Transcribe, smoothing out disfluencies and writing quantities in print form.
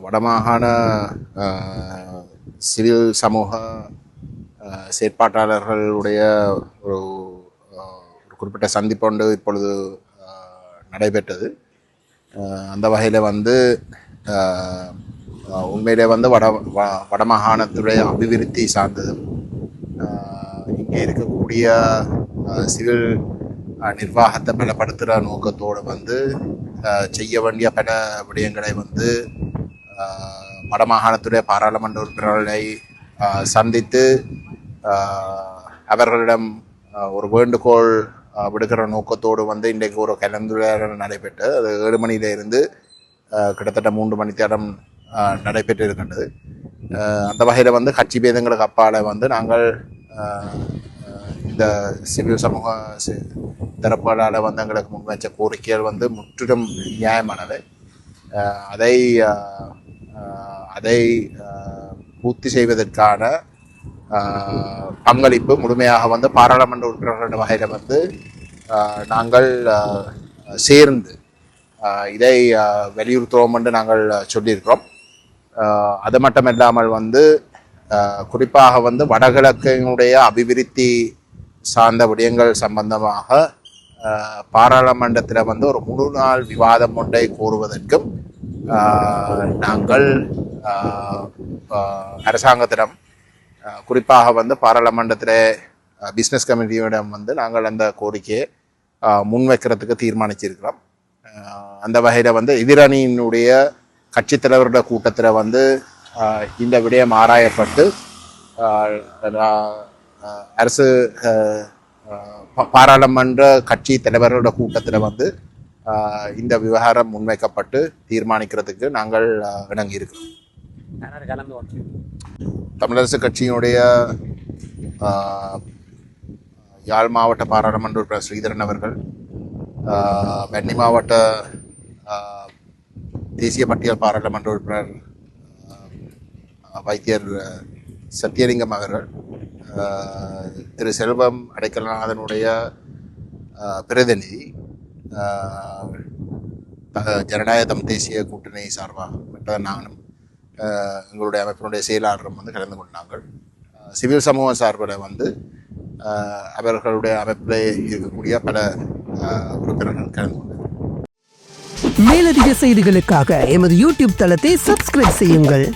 வடமாகாண சிவில் சமூக செயற்பாட்டாளர்களுடைய ஒரு ஒரு குறிப்பிட்ட சந்திப்பொன்று இப்பொழுது நடைபெற்றது. அந்த வகையில் உண்மையிலே வடமாகாணத்துடைய அபிவிருத்தி சார்ந்ததும் இங்கே இருக்கக்கூடிய சிவில் நிர்வாகத்தை பலப்படுத்துகிற நோக்கத்தோடு செய்ய வேண்டிய பல விடயங்களை வடமாகாணத்துடைய பாராளுமன்ற உறுப்பினர்களை சந்தித்து அவர்களிடம் ஒரு வேண்டுகோள் விடுக்கிற நோக்கத்தோடு இன்றைக்கு ஒரு கலந்துரையாடல் நடைபெற்று அது 7 மணியிலிருந்து கிட்டத்தட்ட 3 மணி நேரம் நடைபெற்று இருக்கின்றது. அந்த வகையில் கட்சி பேதங்களுக்கு அப்பால் நாங்கள் இந்த சிவில் சமூக தரப்பால் எங்களுக்கு முன்வைச்ச கோரிக்கைகள் முற்றிலும் நியாயமானவை. அதை பூர்த்தி செய்வதற்கான பங்களிப்பு முழுமையாக பாராளுமன்ற உறுப்பினர்கள் வகையில் நாங்கள் சேர்ந்து இதை வலியுறுத்துவோம் என்று நாங்கள் சொல்லியிருக்கிறோம். அது மட்டும் இல்லாமல் குறிப்பாக வடகிழக்கினுடைய அபிவிருத்தி சார்ந்த விடயங்கள் சம்பந்தமாக பாராளுமன்றத்தில் ஒரு முழு நாள் விவாதம் ஒன்றை கோருவதற்கும் நாங்கள் அரசாங்கத்திடம் குறிப்பாக பாராளுமன்றத்தில் பிஸ்னஸ் கமிட்டியிடம் நாங்கள் அந்த கோரிக்கையை முன்வைக்கிறதுக்கு தீர்மானிச்சிருக்கிறோம். அந்த வகையில் எதிரணியினுடைய கட்சி தலைவருடைய கூட்டத்தில் இந்த விடயம் ஆராயப்பட்டு அரசு பாராளுமன்ற கட்சி தலைவர்களோட கூட்டத்தில் இந்த விவகாரம் முன்வைக்கப்பட்டு தீர்மானிக்கிறதுக்கு நாங்கள் இணங்கியிருக்கிறோம். தமிழரசு கட்சியினுடைய யாழ் மாவட்ட பாராளுமன்ற உறுப்பினர் ஸ்ரீதரன் அவர்கள், வன்னி மாவட்ட தேசிய பட்டியல் பாராளுமன்ற உறுப்பினர் வைத்தியர் சத்தியலிங்கம் அவர்கள், திரு செல்வம் அடைக்கலநாதனுடைய பிரதிநிதி ஜனநாயக தமிழ் தேசிய கூட்டணி சார்பாக நாங்களும் எங்களுடைய அமைப்பினுடைய செயலாளரும் கலந்து கொண்டார்கள். சிவில் சமூக சார்பில் அவர்களுடைய அமைப்பில் இருக்கக்கூடிய பல உறுப்பினர்கள் கலந்து கொண்டார்கள். மேலதிக செய்திகளுக்காக எமது யூடியூப் தளத்தை சப்ஸ்கிரைப் செய்யுங்கள்.